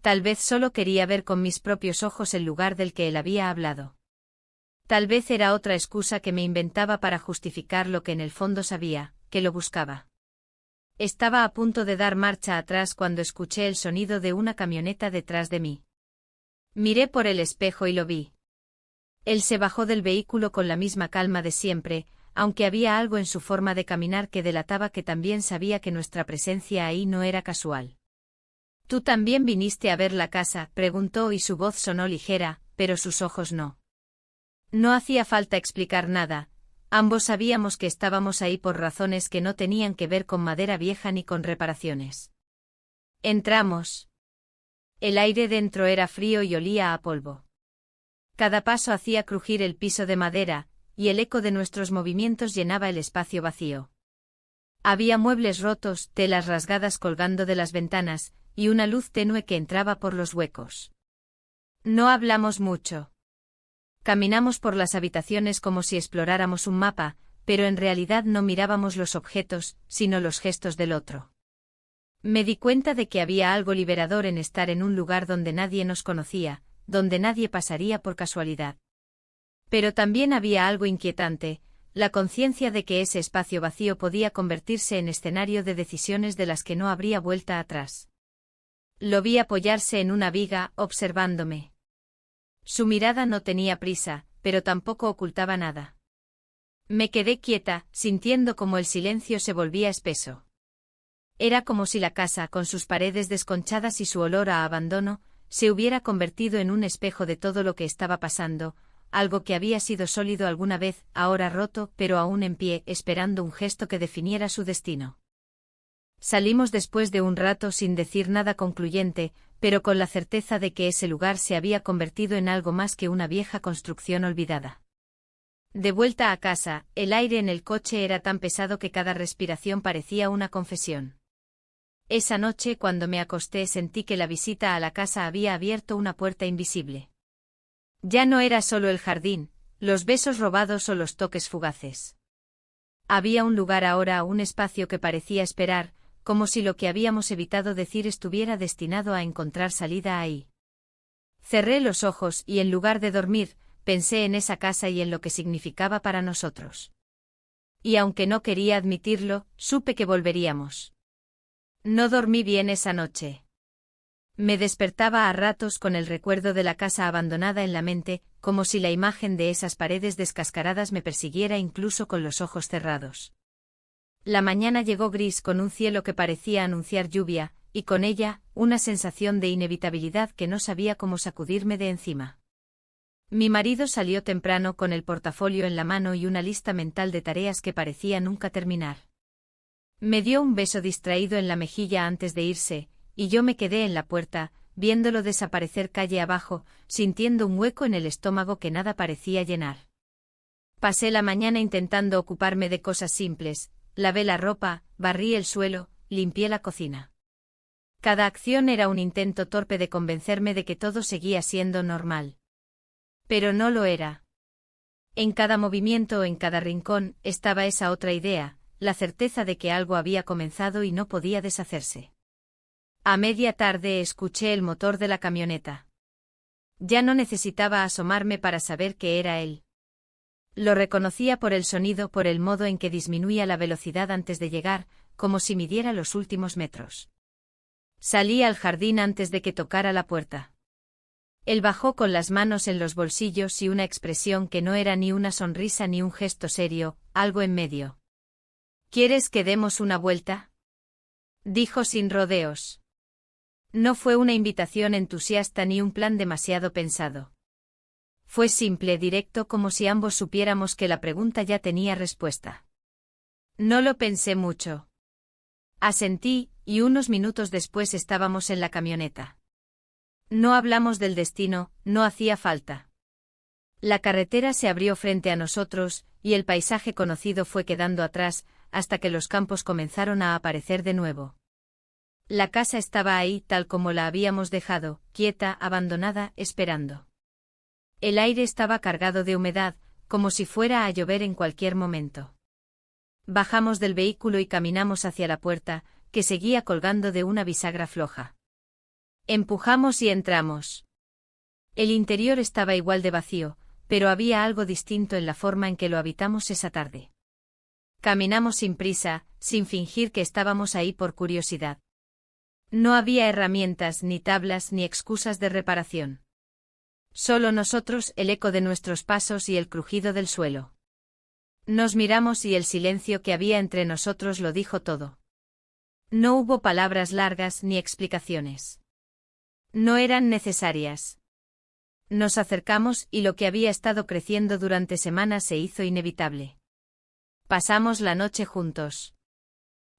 Tal vez solo quería ver con mis propios ojos el lugar del que él había hablado. Tal vez era otra excusa que me inventaba para justificar lo que en el fondo sabía, que lo buscaba. Estaba a punto de dar marcha atrás cuando escuché el sonido de una camioneta detrás de mí. Miré por el espejo y lo vi. Él se bajó del vehículo con la misma calma de siempre, aunque había algo en su forma de caminar que delataba que también sabía que nuestra presencia ahí no era casual. «¿Tú también viniste a ver la casa?», preguntó y su voz sonó ligera, pero sus ojos no. No hacía falta explicar nada, ambos sabíamos que estábamos ahí por razones que no tenían que ver con madera vieja ni con reparaciones. Entramos. El aire dentro era frío y olía a polvo. Cada paso hacía crujir el piso de madera, y el eco de nuestros movimientos llenaba el espacio vacío. Había muebles rotos, telas rasgadas colgando de las ventanas, y una luz tenue que entraba por los huecos. No hablamos mucho. Caminamos por las habitaciones como si exploráramos un mapa, pero en realidad no mirábamos los objetos, sino los gestos del otro. Me di cuenta de que había algo liberador en estar en un lugar donde nadie nos conocía, donde nadie pasaría por casualidad. Pero también había algo inquietante, la conciencia de que ese espacio vacío podía convertirse en escenario de decisiones de las que no habría vuelta atrás. Lo vi apoyarse en una viga, observándome. Su mirada no tenía prisa, pero tampoco ocultaba nada. Me quedé quieta, sintiendo como el silencio se volvía espeso. Era como si la casa, con sus paredes desconchadas y su olor a abandono, se hubiera convertido en un espejo de todo lo que estaba pasando, algo que había sido sólido alguna vez, ahora roto, pero aún en pie, esperando un gesto que definiera su destino. Salimos después de un rato sin decir nada concluyente, pero con la certeza de que ese lugar se había convertido en algo más que una vieja construcción olvidada. De vuelta a casa, el aire en el coche era tan pesado que cada respiración parecía una confesión. Esa noche, cuando me acosté, sentí que la visita a la casa había abierto una puerta invisible. Ya no era solo el jardín, los besos robados o los toques fugaces. Había un lugar ahora, un espacio que parecía esperar, como si lo que habíamos evitado decir estuviera destinado a encontrar salida ahí. Cerré los ojos y en lugar de dormir, pensé en esa casa y en lo que significaba para nosotros. Y aunque no quería admitirlo, supe que volveríamos. No dormí bien esa noche. Me despertaba a ratos con el recuerdo de la casa abandonada en la mente, como si la imagen de esas paredes descascaradas me persiguiera incluso con los ojos cerrados. La mañana llegó gris con un cielo que parecía anunciar lluvia, y con ella, una sensación de inevitabilidad que no sabía cómo sacudirme de encima. Mi marido salió temprano con el portafolio en la mano y una lista mental de tareas que parecía nunca terminar. Me dio un beso distraído en la mejilla antes de irse, y yo me quedé en la puerta, viéndolo desaparecer calle abajo, sintiendo un hueco en el estómago que nada parecía llenar. Pasé la mañana intentando ocuparme de cosas simples. Lavé la ropa, barrí el suelo, limpié la cocina. Cada acción era un intento torpe de convencerme de que todo seguía siendo normal. Pero no lo era. En cada movimiento, en cada rincón, estaba esa otra idea, la certeza de que algo había comenzado y no podía deshacerse. A media tarde escuché el motor de la camioneta. Ya no necesitaba asomarme para saber que era él. Lo reconocía por el sonido, por el modo en que disminuía la velocidad antes de llegar, como si midiera los últimos metros. Salí al jardín antes de que tocara la puerta. Él bajó con las manos en los bolsillos y una expresión que no era ni una sonrisa ni un gesto serio, algo en medio. ¿Quieres que demos una vuelta?, dijo sin rodeos. No fue una invitación entusiasta ni un plan demasiado pensado. Fue simple, directo, como si ambos supiéramos que la pregunta ya tenía respuesta. No lo pensé mucho. Asentí, y unos minutos después estábamos en la camioneta. No hablamos del destino, no hacía falta. La carretera se abrió frente a nosotros, y el paisaje conocido fue quedando atrás, hasta que los campos comenzaron a aparecer de nuevo. La casa estaba ahí tal como la habíamos dejado, quieta, abandonada, esperando. El aire estaba cargado de humedad, como si fuera a llover en cualquier momento. Bajamos del vehículo y caminamos hacia la puerta, que seguía colgando de una bisagra floja. Empujamos y entramos. El interior estaba igual de vacío, pero había algo distinto en la forma en que lo habitamos esa tarde. Caminamos sin prisa, sin fingir que estábamos ahí por curiosidad. No había herramientas, ni tablas, ni excusas de reparación. Solo nosotros, el eco de nuestros pasos y el crujido del suelo. Nos miramos y el silencio que había entre nosotros lo dijo todo. No hubo palabras largas ni explicaciones. No eran necesarias. Nos acercamos y lo que había estado creciendo durante semanas se hizo inevitable. Pasamos la noche juntos.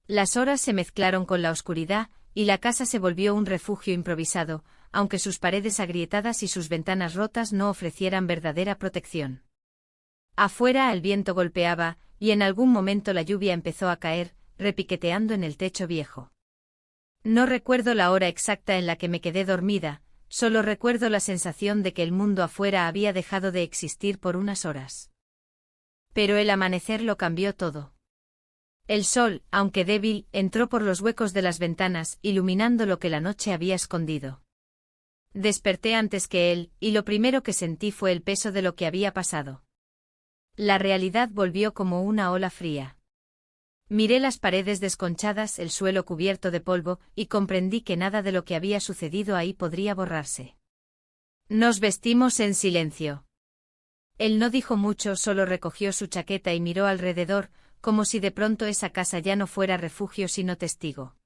Las horas se mezclaron con la oscuridad, y la casa se volvió un refugio improvisado, aunque sus paredes agrietadas y sus ventanas rotas no ofrecieran verdadera protección. Afuera el viento golpeaba, y en algún momento la lluvia empezó a caer, repiqueteando en el techo viejo. No recuerdo la hora exacta en la que me quedé dormida, solo recuerdo la sensación de que el mundo afuera había dejado de existir por unas horas. Pero el amanecer lo cambió todo. El sol, aunque débil, entró por los huecos de las ventanas, iluminando lo que la noche había escondido. Desperté antes que él, y lo primero que sentí fue el peso de lo que había pasado. La realidad volvió como una ola fría. Miré las paredes desconchadas, el suelo cubierto de polvo, y comprendí que nada de lo que había sucedido ahí podría borrarse. Nos vestimos en silencio. Él no dijo mucho, solo recogió su chaqueta y miró alrededor, como si de pronto esa casa ya no fuera refugio sino testigo.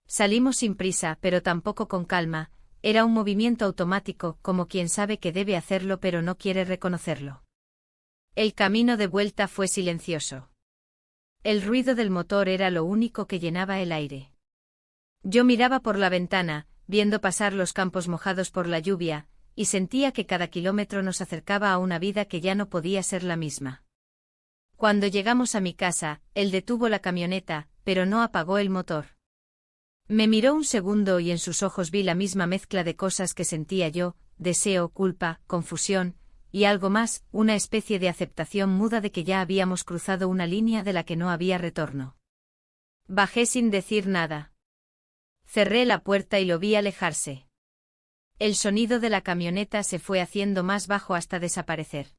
Salimos sin prisa, pero tampoco con calma, era un movimiento automático, como quien sabe que debe hacerlo pero no quiere reconocerlo. El camino de vuelta fue silencioso. El ruido del motor era lo único que llenaba el aire. Yo miraba por la ventana, viendo pasar los campos mojados por la lluvia, y sentía que cada kilómetro nos acercaba a una vida que ya no podía ser la misma. Cuando llegamos a mi casa, él detuvo la camioneta, pero no apagó el motor. Me miró un segundo y en sus ojos vi la misma mezcla de cosas que sentía yo, deseo, culpa, confusión, y algo más, una especie de aceptación muda de que ya habíamos cruzado una línea de la que no había retorno. Bajé sin decir nada. Cerré la puerta y lo vi alejarse. El sonido de la camioneta se fue haciendo más bajo hasta desaparecer.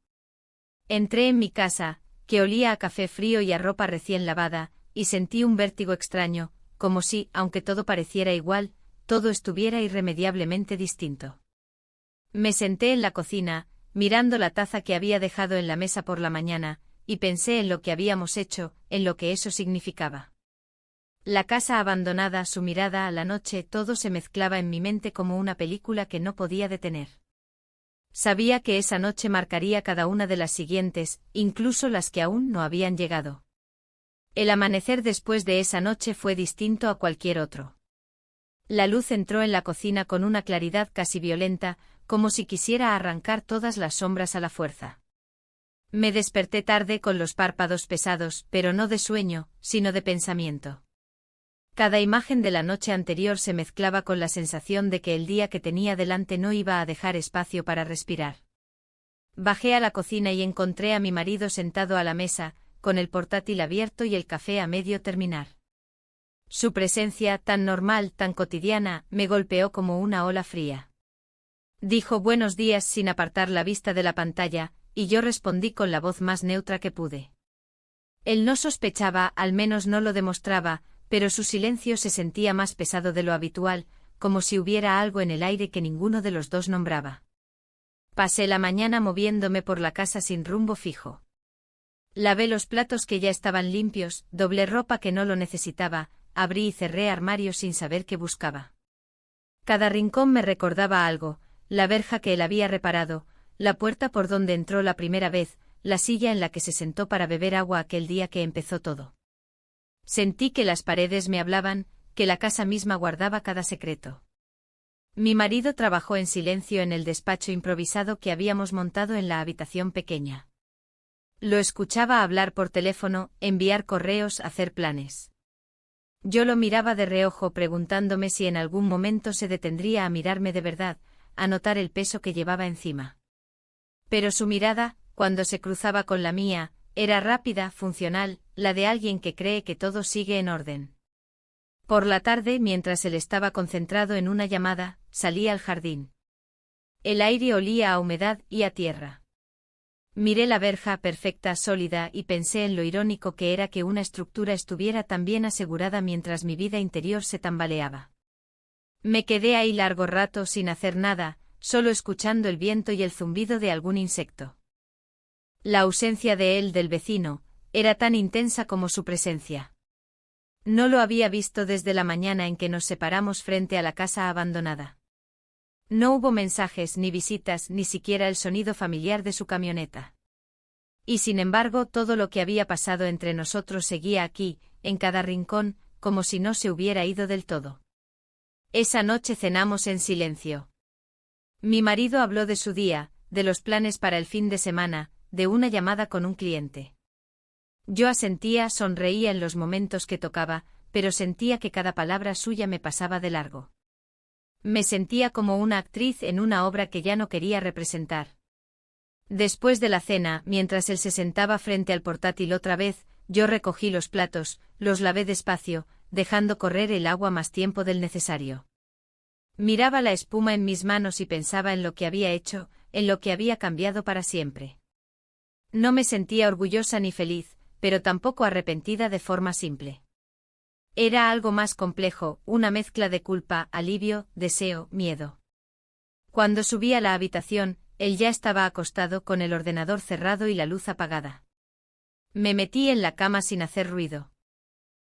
Entré en mi casa, que olía a café frío y a ropa recién lavada, y sentí un vértigo extraño, como si, aunque todo pareciera igual, todo estuviera irremediablemente distinto. Me senté en la cocina, mirando la taza que había dejado en la mesa por la mañana, y pensé en lo que habíamos hecho, en lo que eso significaba. La casa abandonada, su mirada a la noche, todo se mezclaba en mi mente como una película que no podía detener. Sabía que esa noche marcaría cada una de las siguientes, incluso las que aún no habían llegado. El amanecer después de esa noche fue distinto a cualquier otro. La luz entró en la cocina con una claridad casi violenta, como si quisiera arrancar todas las sombras a la fuerza. Me desperté tarde con los párpados pesados, pero no de sueño, sino de pensamiento. Cada imagen de la noche anterior se mezclaba con la sensación de que el día que tenía delante no iba a dejar espacio para respirar. Bajé a la cocina y encontré a mi marido sentado a la mesa, con el portátil abierto y el café a medio terminar. Su presencia, tan normal, tan cotidiana, me golpeó como una ola fría. Dijo buenos días sin apartar la vista de la pantalla, y yo respondí con la voz más neutra que pude. Él no sospechaba, al menos no lo demostraba, pero su silencio se sentía más pesado de lo habitual, como si hubiera algo en el aire que ninguno de los dos nombraba. Pasé la mañana moviéndome por la casa sin rumbo fijo. Lavé los platos que ya estaban limpios, doblé ropa que no lo necesitaba, abrí y cerré armarios sin saber qué buscaba. Cada rincón me recordaba algo, la verja que él había reparado, la puerta por donde entró la primera vez, la silla en la que se sentó para beber agua aquel día que empezó todo. Sentí que las paredes me hablaban, que la casa misma guardaba cada secreto. Mi marido trabajó en silencio en el despacho improvisado que habíamos montado en la habitación pequeña. Lo escuchaba hablar por teléfono, enviar correos, hacer planes. Yo lo miraba de reojo preguntándome si en algún momento se detendría a mirarme de verdad, a notar el peso que llevaba encima. Pero su mirada, cuando se cruzaba con la mía, era rápida, funcional, la de alguien que cree que todo sigue en orden. Por la tarde, mientras él estaba concentrado en una llamada, salí al jardín. El aire olía a humedad y a tierra. Miré la verja perfecta, sólida, y pensé en lo irónico que era que una estructura estuviera tan bien asegurada mientras mi vida interior se tambaleaba. Me quedé ahí largo rato sin hacer nada, solo escuchando el viento y el zumbido de algún insecto. La ausencia de él, del vecino, era tan intensa como su presencia. No lo había visto desde la mañana en que nos separamos frente a la casa abandonada. No hubo mensajes ni visitas, ni siquiera el sonido familiar de su camioneta. Y sin embargo, todo lo que había pasado entre nosotros seguía aquí, en cada rincón, como si no se hubiera ido del todo. Esa noche cenamos en silencio. Mi marido habló de su día, de los planes para el fin de semana, de una llamada con un cliente. Yo asentía, sonreía en los momentos que tocaba, pero sentía que cada palabra suya me pasaba de largo. Me sentía como una actriz en una obra que ya no quería representar. Después de la cena, mientras él se sentaba frente al portátil otra vez, yo recogí los platos, los lavé despacio, dejando correr el agua más tiempo del necesario. Miraba la espuma en mis manos y pensaba en lo que había hecho, en lo que había cambiado para siempre. No me sentía orgullosa ni feliz, pero tampoco arrepentida de forma simple. Era algo más complejo, una mezcla de culpa, alivio, deseo, miedo. Cuando subí a la habitación, él ya estaba acostado con el ordenador cerrado y la luz apagada. Me metí en la cama sin hacer ruido.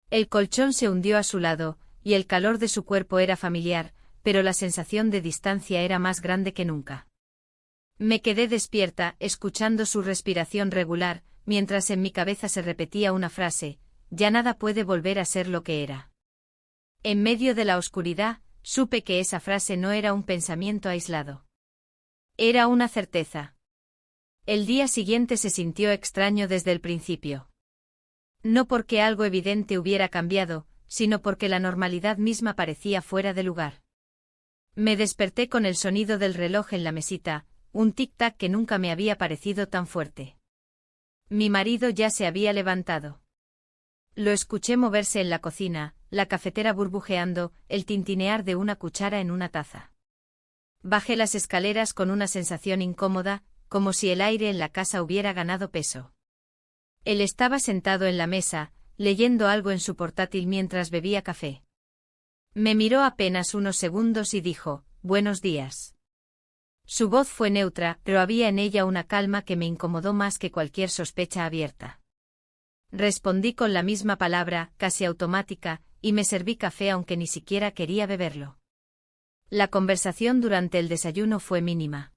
El colchón se hundió a su lado, y el calor de su cuerpo era familiar, pero la sensación de distancia era más grande que nunca. Me quedé despierta, escuchando su respiración regular, mientras en mi cabeza se repetía una frase: ya nada puede volver a ser lo que era. En medio de la oscuridad, supe que esa frase no era un pensamiento aislado. Era una certeza. El día siguiente se sintió extraño desde el principio. No porque algo evidente hubiera cambiado, sino porque la normalidad misma parecía fuera de lugar. Me desperté con el sonido del reloj en la mesita, un tic-tac que nunca me había parecido tan fuerte. Mi marido ya se había levantado. Lo escuché moverse en la cocina, la cafetera burbujeando, el tintinear de una cuchara en una taza. Bajé las escaleras con una sensación incómoda, como si el aire en la casa hubiera ganado peso. Él estaba sentado en la mesa, leyendo algo en su portátil mientras bebía café. Me miró apenas unos segundos y dijo: «Buenos días». Su voz fue neutra, pero había en ella una calma que me incomodó más que cualquier sospecha abierta. Respondí con la misma palabra, casi automática, y me serví café aunque ni siquiera quería beberlo. La conversación durante el desayuno fue mínima.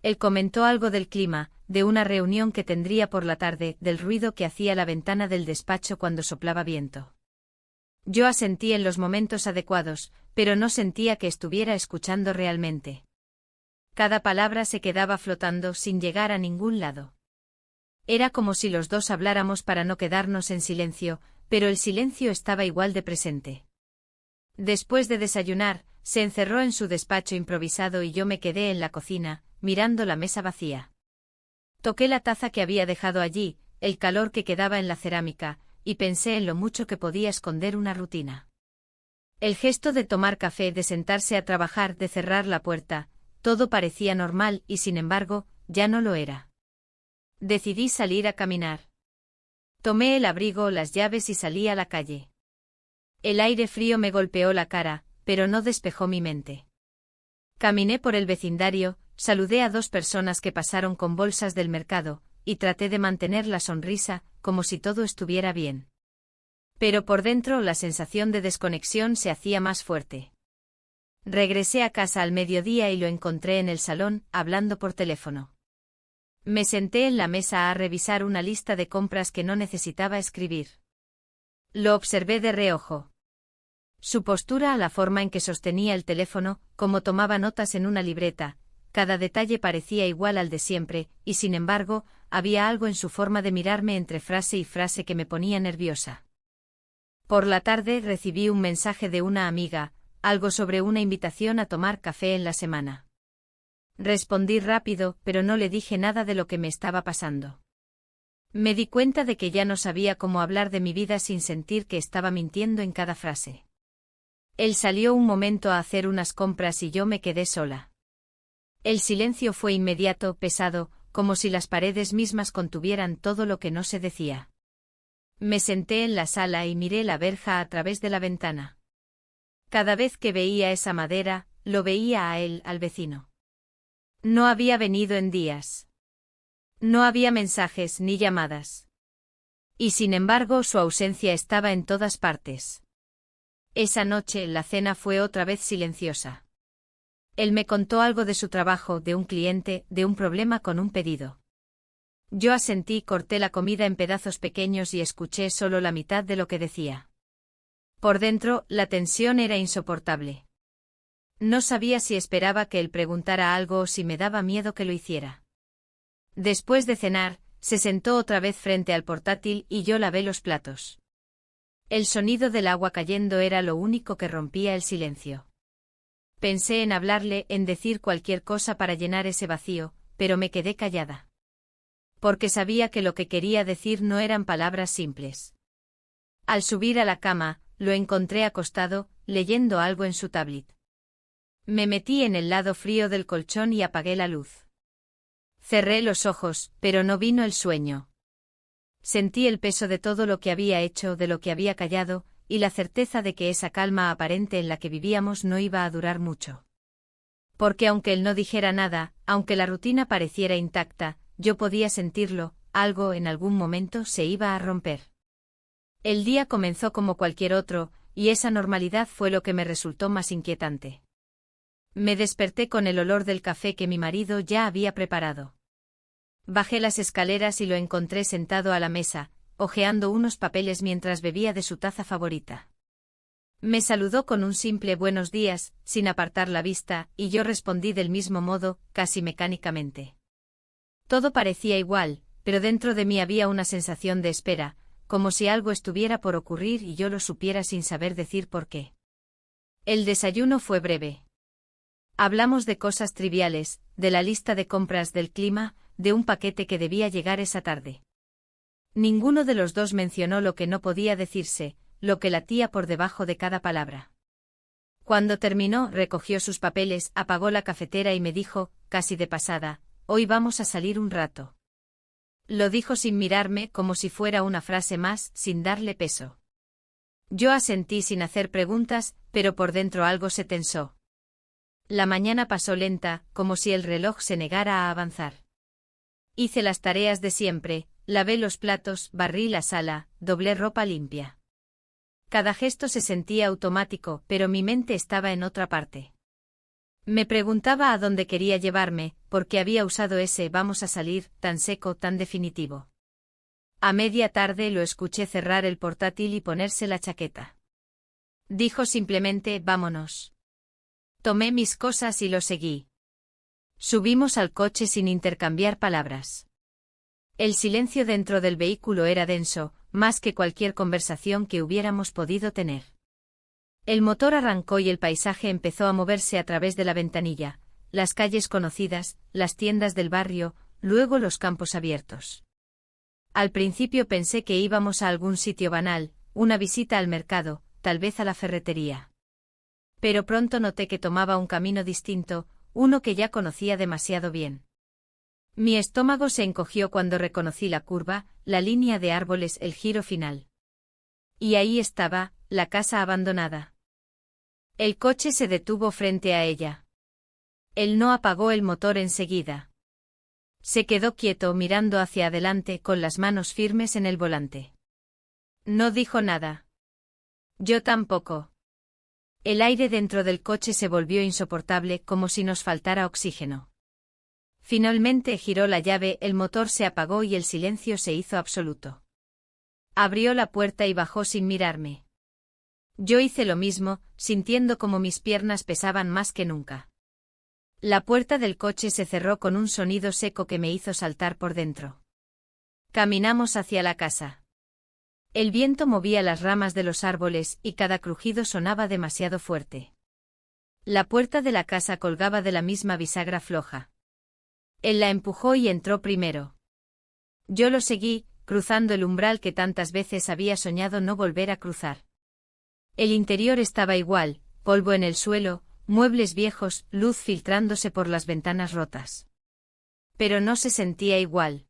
Él comentó algo del clima, de una reunión que tendría por la tarde, del ruido que hacía la ventana del despacho cuando soplaba viento. Yo asentí en los momentos adecuados, pero no sentía que estuviera escuchando realmente. Cada palabra se quedaba flotando sin llegar a ningún lado. Era como si los dos habláramos para no quedarnos en silencio, pero el silencio estaba igual de presente. Después de desayunar, se encerró en su despacho improvisado y yo me quedé en la cocina, mirando la mesa vacía. Toqué la taza que había dejado allí, el calor que quedaba en la cerámica, y pensé en lo mucho que podía esconder una rutina. El gesto de tomar café, de sentarse a trabajar, de cerrar la puerta, todo parecía normal y sin embargo, ya no lo era. Decidí salir a caminar. Tomé el abrigo, las llaves y salí a la calle. El aire frío me golpeó la cara, pero no despejó mi mente. Caminé por el vecindario, saludé a 2 personas que pasaron con bolsas del mercado, y traté de mantener la sonrisa, como si todo estuviera bien. Pero por dentro la sensación de desconexión se hacía más fuerte. Regresé a casa al mediodía y lo encontré en el salón, hablando por teléfono. Me senté en la mesa a revisar una lista de compras que no necesitaba escribir. Lo observé de reojo. Su postura, la forma en que sostenía el teléfono, como tomaba notas en una libreta, cada detalle parecía igual al de siempre, y sin embargo, había algo en su forma de mirarme entre frase y frase que me ponía nerviosa. Por la tarde recibí un mensaje de una amiga, algo sobre una invitación a tomar café en la semana. Respondí rápido, pero no le dije nada de lo que me estaba pasando. Me di cuenta de que ya no sabía cómo hablar de mi vida sin sentir que estaba mintiendo en cada frase. Él salió un momento a hacer unas compras y yo me quedé sola. El silencio fue inmediato, pesado, como si las paredes mismas contuvieran todo lo que no se decía. Me senté en la sala y miré la verja a través de la ventana. Cada vez que veía esa madera, lo veía a él, al vecino. No había venido en días. No había mensajes ni llamadas. Y sin embargo su ausencia estaba en todas partes. Esa noche la cena fue otra vez silenciosa. Él me contó algo de su trabajo, de un cliente, de un problema con un pedido. Yo asentí, corté la comida en pedazos pequeños y escuché solo la mitad de lo que decía. Por dentro, la tensión era insoportable. No sabía si esperaba que él preguntara algo o si me daba miedo que lo hiciera. Después de cenar, se sentó otra vez frente al portátil y yo lavé los platos. El sonido del agua cayendo era lo único que rompía el silencio. Pensé en hablarle, en decir cualquier cosa para llenar ese vacío, pero me quedé callada. Porque sabía que lo que quería decir no eran palabras simples. Al subir a la cama, lo encontré acostado, leyendo algo en su tablet. Me metí en el lado frío del colchón y apagué la luz. Cerré los ojos, pero no vino el sueño. Sentí el peso de todo lo que había hecho, de lo que había callado, y la certeza de que esa calma aparente en la que vivíamos no iba a durar mucho. Porque aunque él no dijera nada, aunque la rutina pareciera intacta, yo podía sentirlo, algo en algún momento se iba a romper. El día comenzó como cualquier otro, y esa normalidad fue lo que me resultó más inquietante. Me desperté con el olor del café que mi marido ya había preparado. Bajé las escaleras y lo encontré sentado a la mesa, hojeando unos papeles mientras bebía de su taza favorita. Me saludó con un simple buenos días, sin apartar la vista, y yo respondí del mismo modo, casi mecánicamente. Todo parecía igual, pero dentro de mí había una sensación de espera, como si algo estuviera por ocurrir y yo lo supiera sin saber decir por qué. El desayuno fue breve. Hablamos de cosas triviales, de la lista de compras, del clima, de un paquete que debía llegar esa tarde. Ninguno de los dos mencionó lo que no podía decirse, lo que latía por debajo de cada palabra. Cuando terminó, recogió sus papeles, apagó la cafetera y me dijo, casi de pasada, «Hoy vamos a salir un rato». Lo dijo sin mirarme, como si fuera una frase más, sin darle peso. Yo asentí sin hacer preguntas, pero por dentro algo se tensó. La mañana pasó lenta, como si el reloj se negara a avanzar. Hice las tareas de siempre, lavé los platos, barrí la sala, doblé ropa limpia. Cada gesto se sentía automático, pero mi mente estaba en otra parte. Me preguntaba a dónde quería llevarme, porque había usado ese «vamos a salir» tan seco, tan definitivo. A media tarde lo escuché cerrar el portátil y ponerse la chaqueta. Dijo simplemente «vámonos». Tomé mis cosas y lo seguí. Subimos al coche sin intercambiar palabras. El silencio dentro del vehículo era denso, más que cualquier conversación que hubiéramos podido tener. El motor arrancó y el paisaje empezó a moverse a través de la ventanilla, las calles conocidas, las tiendas del barrio, luego los campos abiertos. Al principio pensé que íbamos a algún sitio banal, una visita al mercado, tal vez a la ferretería. Pero pronto noté que tomaba un camino distinto, uno que ya conocía demasiado bien. Mi estómago se encogió cuando reconocí la curva, la línea de árboles, el giro final. Y ahí estaba, la casa abandonada. El coche se detuvo frente a ella. Él no apagó el motor enseguida. Se quedó quieto mirando hacia adelante con las manos firmes en el volante. No dijo nada. Yo tampoco. El aire dentro del coche se volvió insoportable, como si nos faltara oxígeno. Finalmente giró la llave, el motor se apagó y el silencio se hizo absoluto. Abrió la puerta y bajó sin mirarme. Yo hice lo mismo, sintiendo como mis piernas pesaban más que nunca. La puerta del coche se cerró con un sonido seco que me hizo saltar por dentro. Caminamos hacia la casa. El viento movía las ramas de los árboles y cada crujido sonaba demasiado fuerte. La puerta de la casa colgaba de la misma bisagra floja. Él la empujó y entró primero. Yo lo seguí, cruzando el umbral que tantas veces había soñado no volver a cruzar. El interior estaba igual, polvo en el suelo, muebles viejos, luz filtrándose por las ventanas rotas. Pero no se sentía igual.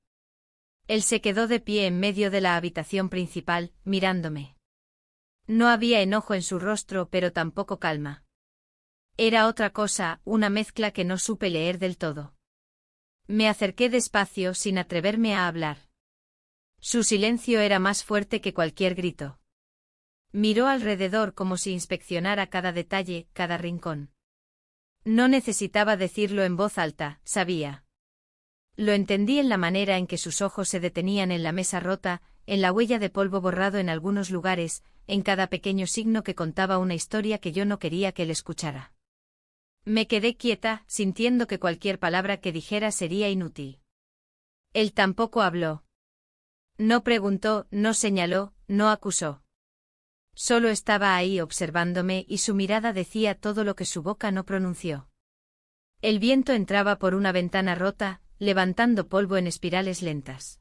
Él se quedó de pie en medio de la habitación principal, mirándome. No había enojo en su rostro, pero tampoco calma. Era otra cosa, una mezcla que no supe leer del todo. Me acerqué despacio sin atreverme a hablar. Su silencio era más fuerte que cualquier grito. Miró alrededor como si inspeccionara cada detalle, cada rincón. No necesitaba decirlo en voz alta, sabía. Lo entendí en la manera en que sus ojos se detenían en la mesa rota, en la huella de polvo borrado en algunos lugares, en cada pequeño signo que contaba una historia que yo no quería que él escuchara. Me quedé quieta, sintiendo que cualquier palabra que dijera sería inútil. Él tampoco habló. No preguntó, no señaló, no acusó. Solo estaba ahí observándome y su mirada decía todo lo que su boca no pronunció. El viento entraba por una ventana rota, levantando polvo en espirales lentas.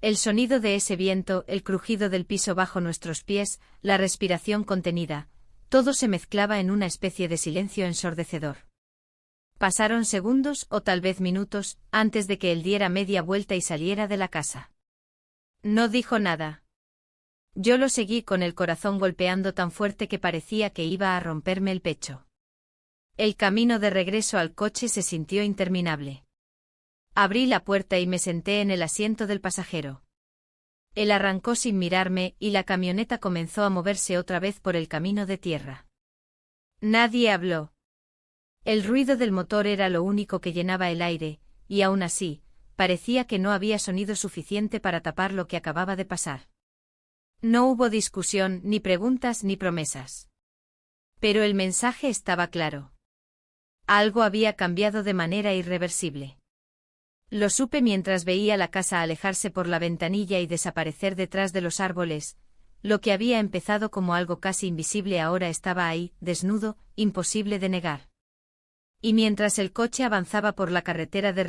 El sonido de ese viento, el crujido del piso bajo nuestros pies, la respiración contenida, todo se mezclaba en una especie de silencio ensordecedor. Pasaron segundos o tal vez minutos, antes de que él diera media vuelta y saliera de la casa. No dijo nada. Yo lo seguí con el corazón golpeando tan fuerte que parecía que iba a romperme el pecho. El camino de regreso al coche se sintió interminable. Abrí la puerta y me senté en el asiento del pasajero. Él arrancó sin mirarme y la camioneta comenzó a moverse otra vez por el camino de tierra. Nadie habló. El ruido del motor era lo único que llenaba el aire, y aún así, parecía que no había sonido suficiente para tapar lo que acababa de pasar. No hubo discusión, ni preguntas ni promesas. Pero el mensaje estaba claro. Algo había cambiado de manera irreversible. Lo supe mientras veía la casa alejarse por la ventanilla y desaparecer detrás de los árboles. Lo que había empezado como algo casi invisible ahora estaba ahí, desnudo, imposible de negar. Y mientras el coche avanzaba por la carretera de